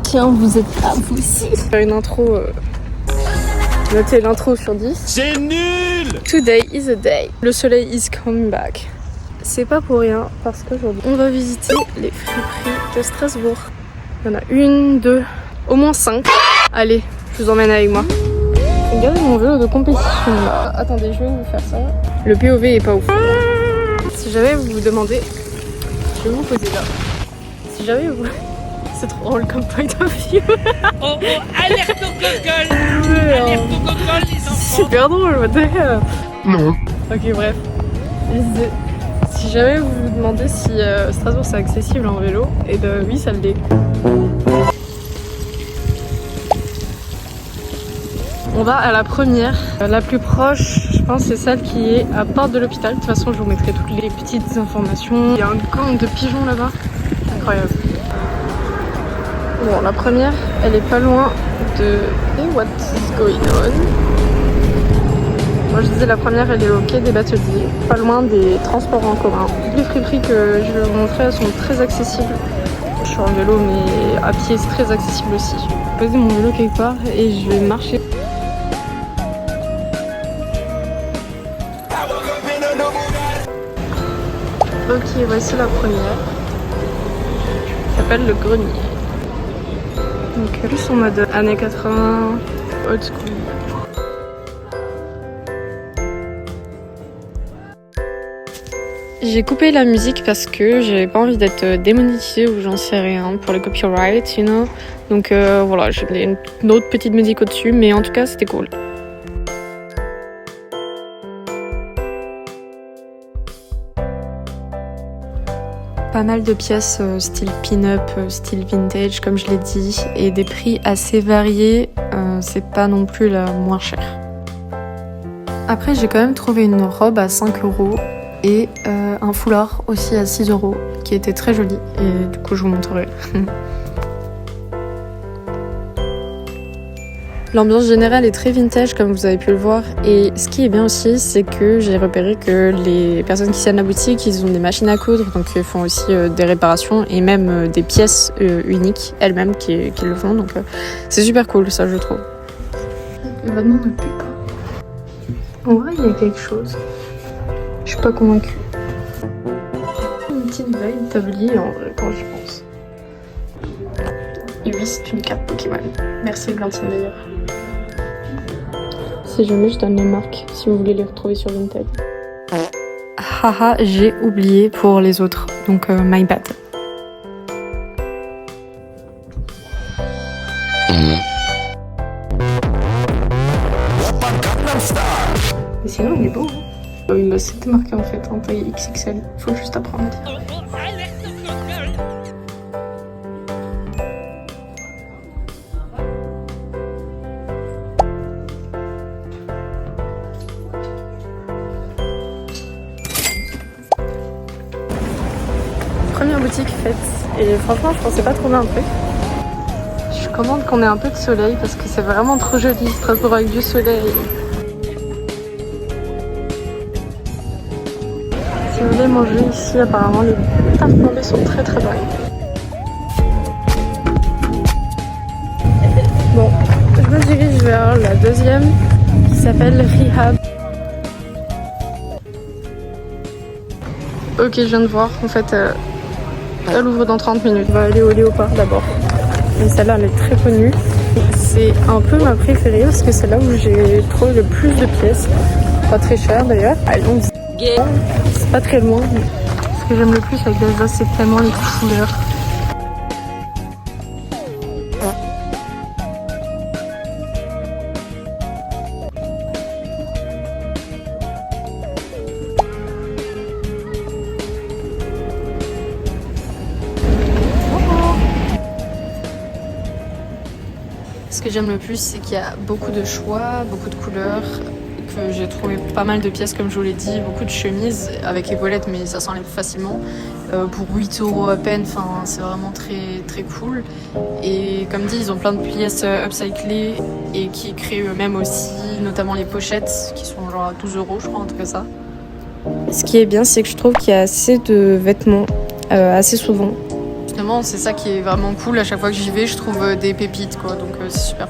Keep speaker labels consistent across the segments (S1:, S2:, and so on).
S1: Tiens, vous êtes là, vous aussi.
S2: Une intro, notez l'intro sur 10.
S3: C'est nul!
S2: Today is a day. Le soleil is coming back. C'est pas pour rien parce qu'aujourd'hui, on va visiter les friperies de Strasbourg. Il y en a une, deux, au moins 5. Allez, je vous emmène avec moi. Regardez mon vélo de compétition là. Attendez, je vais vous faire ça. Le POV est pas ouf. Si jamais vous vous demandez, je vais vous poser là. Si jamais vous... C'est trop drôle comme point of view.
S3: Oh, alerte au gogol! Alerte au gogol, les enfants!
S2: Super drôle, what the hell?
S3: Non.
S2: Ok, bref. Je disais, si jamais vous vous demandez si Strasbourg c'est accessible en vélo, et ben oui, ça l'est. On va à la première, la plus proche, je pense c'est celle qui est à Porte de l'Hôpital. De toute façon, je vous mettrai toutes les petites informations. Il y a un gang de pigeons là-bas, incroyable. Bon, la première, elle est pas loin de What's Going On. Moi je disais la première, elle est au quai des Bateliers, pas loin des transports en commun. Les friperies que je vais vous montrer, elles sont très accessibles. Je suis en vélo, mais à pied c'est très accessible aussi. Je vais poser mon vélo quelque part et je vais marcher. Ok, voici la première. Ça s'appelle le grenier. Donc plus en mode années 80, old school. J'ai coupé la musique parce que j'avais pas envie d'être démonétisée ou j'en sais rien pour le copyright, you know. Donc voilà, j'ai une autre petite musique au-dessus, mais en tout cas c'était cool. Pas mal de pièces style pin-up, style vintage comme je l'ai dit, et des prix assez variés, c'est pas non plus la moins chère. Après j'ai quand même trouvé une robe à 5 € et un foulard aussi à 6 € qui était très joli et du coup je vous montrerai. L'ambiance générale est très vintage comme vous avez pu le voir et ce qui est bien aussi c'est que j'ai repéré que les personnes qui tiennent la boutique ils ont des machines à coudre donc ils font aussi des réparations et même des pièces uniques elles-mêmes qui le font donc c'est super cool ça je trouve. Le vêtement ne pue pas. En vrai il y a quelque chose. Je suis pas convaincue. Une petite vibe tablier en vrai quand j'y pense. Et oui c'est une carte Pokémon. Merci Glantine d'ailleurs. Si jamais je donne les marques, si vous voulez les retrouver sur Vinted. Haha, j'ai oublié pour les autres, donc my bad. Mais sinon il est beau. C'était marqué en fait en taille XXL, faut juste apprendre à dire. Première boutique faite et franchement je pensais pas trouver un truc. Je commande qu'on ait un peu de soleil parce que c'est vraiment trop joli Strasbourg avec du soleil. Si vous voulez manger ici apparemment les tartes flambées sont très très bonnes. Bon, je me dirige vers la deuxième qui s'appelle Rehab. Ok je viens de voir en fait elle ouvre dans 30 minutes. On va aller au Léopard d'abord. Et celle-là, elle est très connue. C'est un peu ma préférée parce que c'est là où j'ai trouvé le plus de pièces. Pas très cher d'ailleurs. Allons, c'est pas très loin. Ce que j'aime le plus avec l'Alsace, c'est tellement les couleurs. Ce que j'aime le plus, c'est qu'il y a beaucoup de choix, beaucoup de couleurs, que j'ai trouvé pas mal de pièces comme je vous l'ai dit, beaucoup de chemises avec épaulettes mais ça s'enlève facilement pour 8 € à peine, enfin c'est vraiment très très cool. Et comme dit, ils ont plein de pièces upcyclées et qui créent eux-mêmes aussi, notamment les pochettes qui sont genre à 12 € je crois, en tout cas ça. Ce qui est bien, c'est que je trouve qu'il y a assez de vêtements assez souvent. Justement, c'est ça qui est vraiment cool. À chaque fois que j'y vais, je trouve des pépites, quoi. Donc c'est super.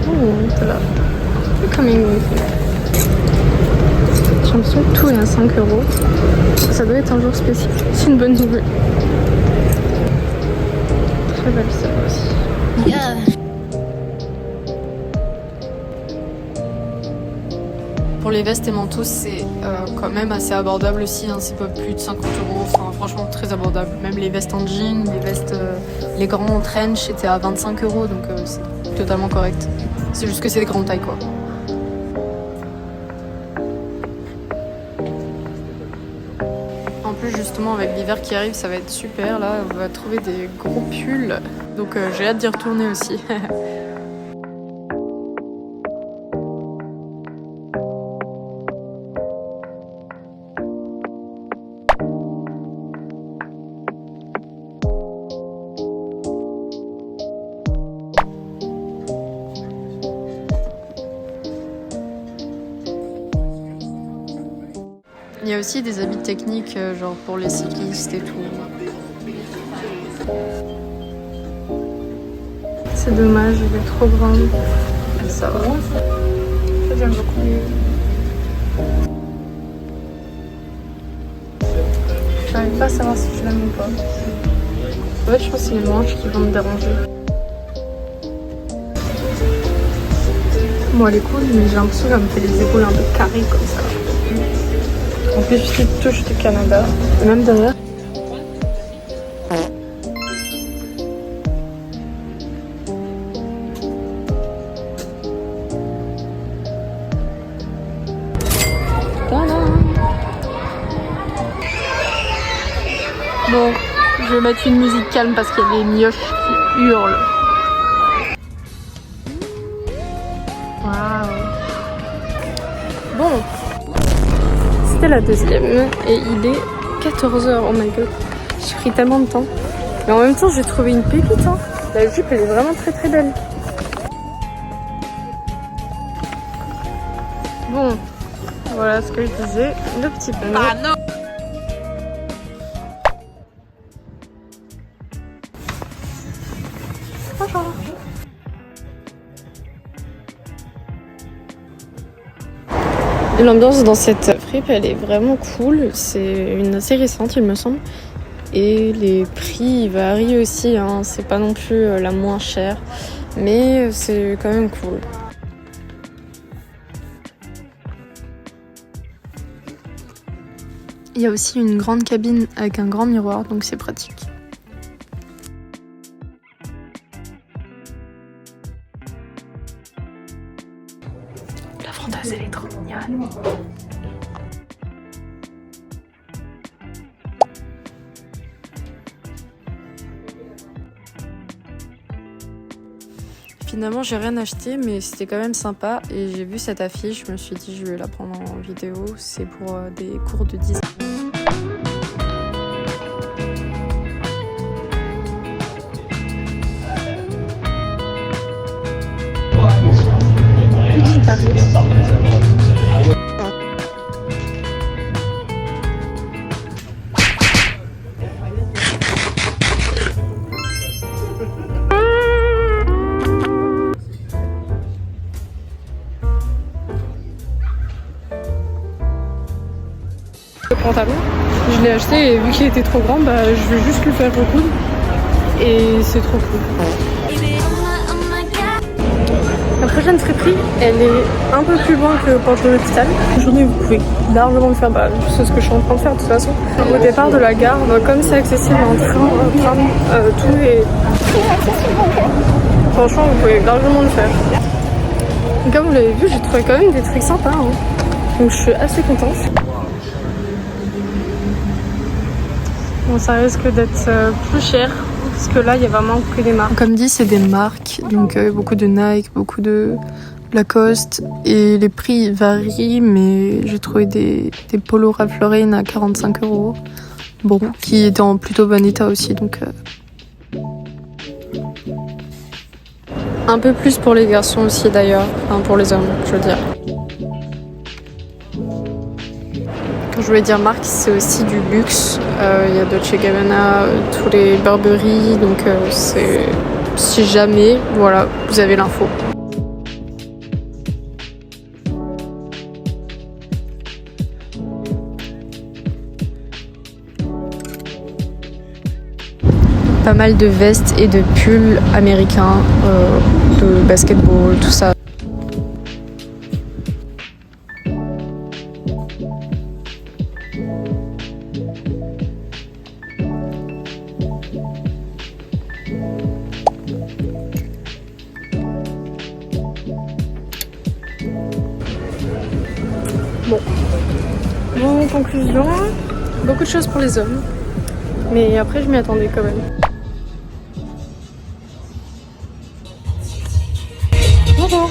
S2: Oh, voilà. Coming with me. J'ai l'impression que tout est à 5 €. Ça doit être un jour spécial. C'est une bonne nouvelle. Très belle ça aussi.
S1: Yeah.
S2: Pour les vestes et manteaux, c'est quand même assez abordable aussi, hein. C'est pas plus de 50 €, enfin franchement très abordable. Même les vestes en jean, les vestes, les grands trench étaient à 25 €, donc c'est totalement correct. C'est juste que c'est des grandes tailles quoi. En plus justement avec l'hiver qui arrive, ça va être super, là on va trouver des gros pulls, donc j'ai hâte d'y retourner aussi. Il y a aussi des habits techniques, genre pour les cyclistes et tout. C'est dommage, il est trop grand. Ça va. J'aime beaucoup. J'arrive pas à savoir si je l'aime ou pas. En fait, je pense que c'est les manches qui vont me déranger. Bon, elle est cool, mais j'ai l'impression qu'elle me fait les épaules un peu carrées comme ça. En plus, petite touche du Canada. Et même derrière. Bon, je vais mettre une musique calme parce qu'il y a des mioches qui hurlent. Waouh. Bon. C'était la deuxième et il est 14 h. Oh my god, j'ai pris tellement de temps. Mais en même temps, j'ai trouvé une pépite. Hein. La jupe, elle est vraiment très très belle. Bon, voilà ce que je disais. Le petit pont.
S3: Ah non.
S2: Bonjour. L'ambiance dans cette fripe, elle est vraiment cool. C'est une assez récente, il me semble. Et les prix varient aussi, hein. C'est pas non plus la moins chère, mais c'est quand même cool. Il y a aussi une grande cabine avec un grand miroir, donc c'est pratique. La frontaise, elle est trop mignonne. Finalement, j'ai rien acheté, mais c'était quand même sympa. Et j'ai vu cette affiche, je me suis dit, je vais la prendre en vidéo. C'est pour des cours de design. Le pantalon, je l'ai acheté et vu qu'il était trop grand, bah, je vais juste le faire recoudre et c'est trop cool. La prochaine friperie, elle est un peu plus loin que Porte de l'Hôpital. Aujourd'hui, vous pouvez largement le faire, c'est ce que je suis en train de faire de toute façon. Au départ de la gare, comme c'est accessible en train, tout est... Franchement, vous pouvez largement le faire. Comme vous l'avez vu, j'ai trouvé quand même des trucs sympas, hein. Donc je suis assez contente. Bon, ça risque d'être plus cher parce que là il y a vraiment que des marques. Comme dit, c'est des marques, donc beaucoup de Nike, beaucoup de Lacoste et les prix varient, mais j'ai trouvé des polos Ralph Lauren à 45 €. Bon, qui étaient en plutôt bon état aussi, donc. Un peu plus pour les garçons aussi d'ailleurs, enfin pour les hommes, je veux dire. Je voulais dire marque, c'est aussi du luxe. Il y a Dolce & Gabbana, tous les Burberry, donc c'est si jamais, voilà, vous avez l'info. Pas mal de vestes et de pulls américains, de basketball, tout ça. Bon, en conclusion, beaucoup de choses pour les hommes, mais après je m'y attendais quand même. Bonjour.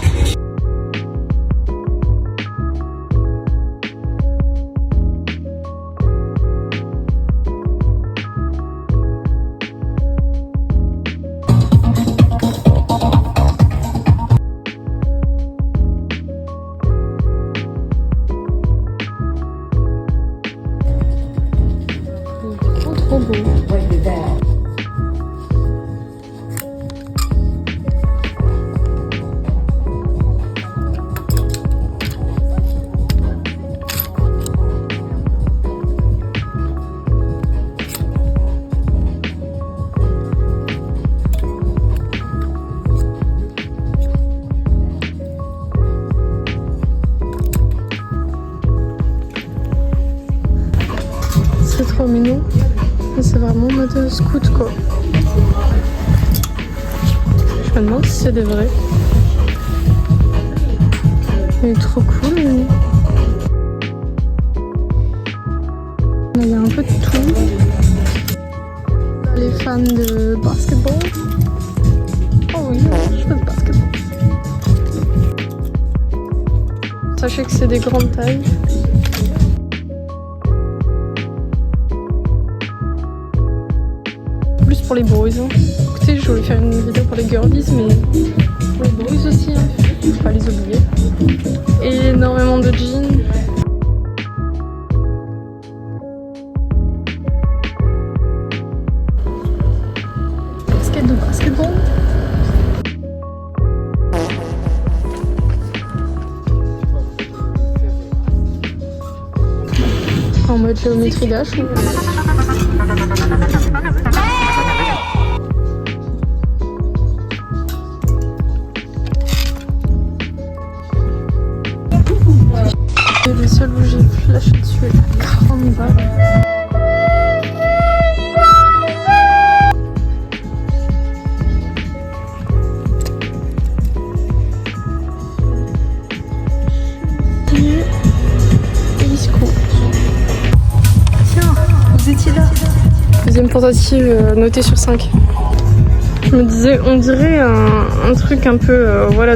S2: Trop beau. C'est trop mignon. C'est vraiment mode scout quoi. Je me demande si c'est des vrais. Il est trop cool. Il y a un peu de tout. Les fans de basketball. Oh oui, je fais de basketball. Sachez que c'est des grandes tailles. Plus pour les boys. Écoutez, je voulais faire une vidéo pour les girlies, mais pour les boys aussi, faut pas les oublier. Et énormément de jeans. Basket de basketball. En mode géométrie d'H ou... Et le seul où j'ai flashé dessus est la grande balle. Tiens, vous étiez là. Deuxième tentative notée sur 5. Je me disais, on dirait un truc un peu, voilà,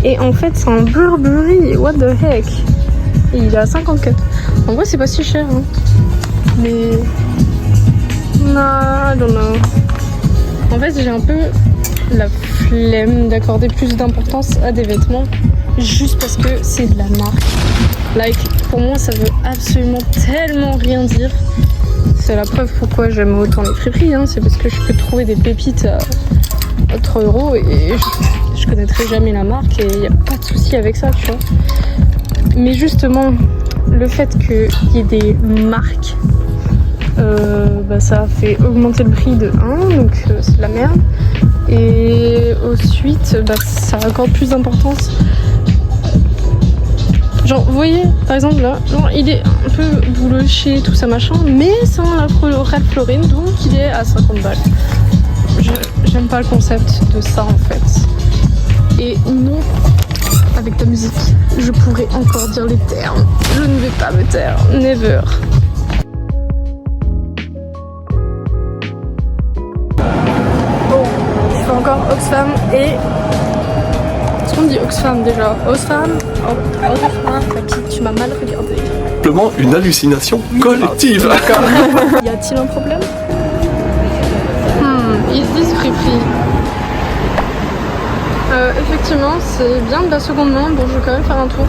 S2: Et en fait, c'est un Burberry, what the heck. Et il est à 54. En vrai, c'est pas si cher, hein. Mais... non, I don't know. En fait, j'ai un peu la flemme d'accorder plus d'importance à des vêtements juste parce que c'est de la marque. Like, pour moi, ça veut absolument tellement rien dire. C'est la preuve pourquoi j'aime autant les friperies, hein. C'est parce que je peux trouver des pépites à 3 € et je connaîtrai jamais la marque et il n'y a pas de souci avec ça, tu vois. Mais justement, le fait qu'il y ait des marques, ça fait augmenter le prix de 1, donc c'est de la merde. Et ensuite, ça accorde plus d'importance. Genre, vous voyez, par exemple là, genre, il est un peu bouloché, tout ça machin, mais c'est un Ralph Lauren, donc il est à 50 balles. J'aime pas le concept de ça en fait. Et non, avec ta musique, je pourrais encore dire les termes. Je ne vais pas me taire, never. Bon, je fais encore Oxfam et... Est-ce qu'on dit Oxfam déjà? Oxfam? Tu m'as mal regardé.
S4: Simplement une hallucination collective.
S2: Y a-t-il un problème? Is this free? effectivement, c'est bien de la seconde main. Bon, je vais quand même faire un tour.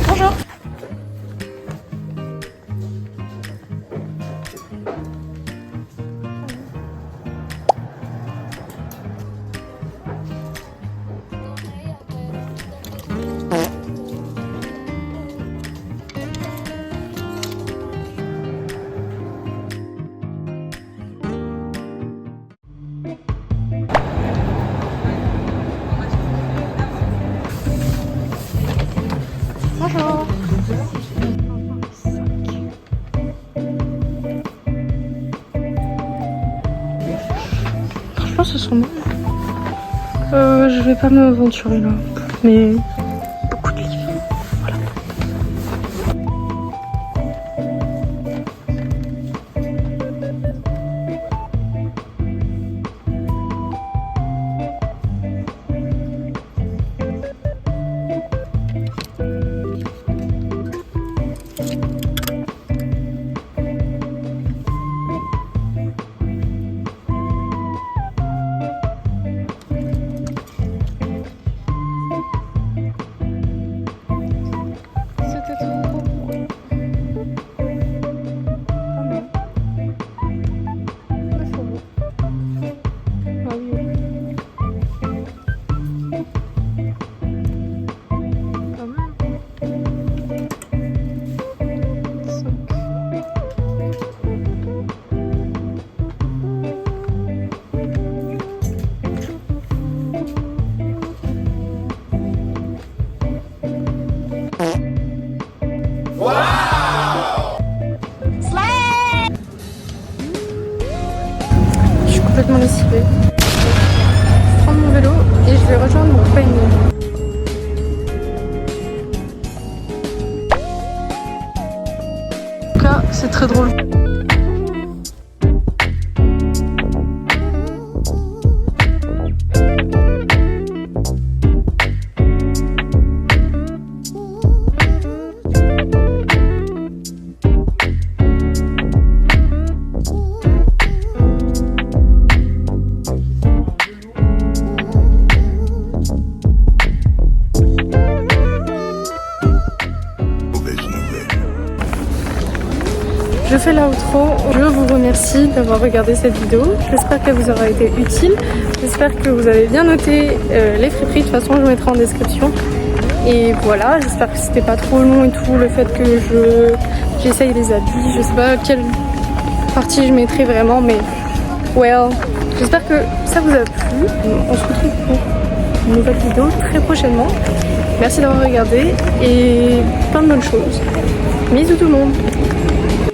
S2: Bonjour. Bonjour. Franchement, ce sont bons. Je vais pas m'aventurer là, mais beaucoup de livres. Voilà. Je suis complètement lessivée. Je vais prendre mon vélo et je vais rejoindre mon compagnon. En tout cas, c'est très drôle. Je fais l'outro, je vous remercie d'avoir regardé cette vidéo, j'espère qu'elle vous aura été utile, j'espère que vous avez bien noté les friperies, de toute façon je mettrai en description. Et voilà, j'espère que c'était pas trop long et tout, le fait que j'essaye les habits, je sais pas quelle partie je mettrai vraiment, mais well, j'espère que ça vous a plu. On se retrouve pour une nouvelle vidéo très prochainement. Merci d'avoir regardé et plein de bonnes choses. Bisous tout le monde.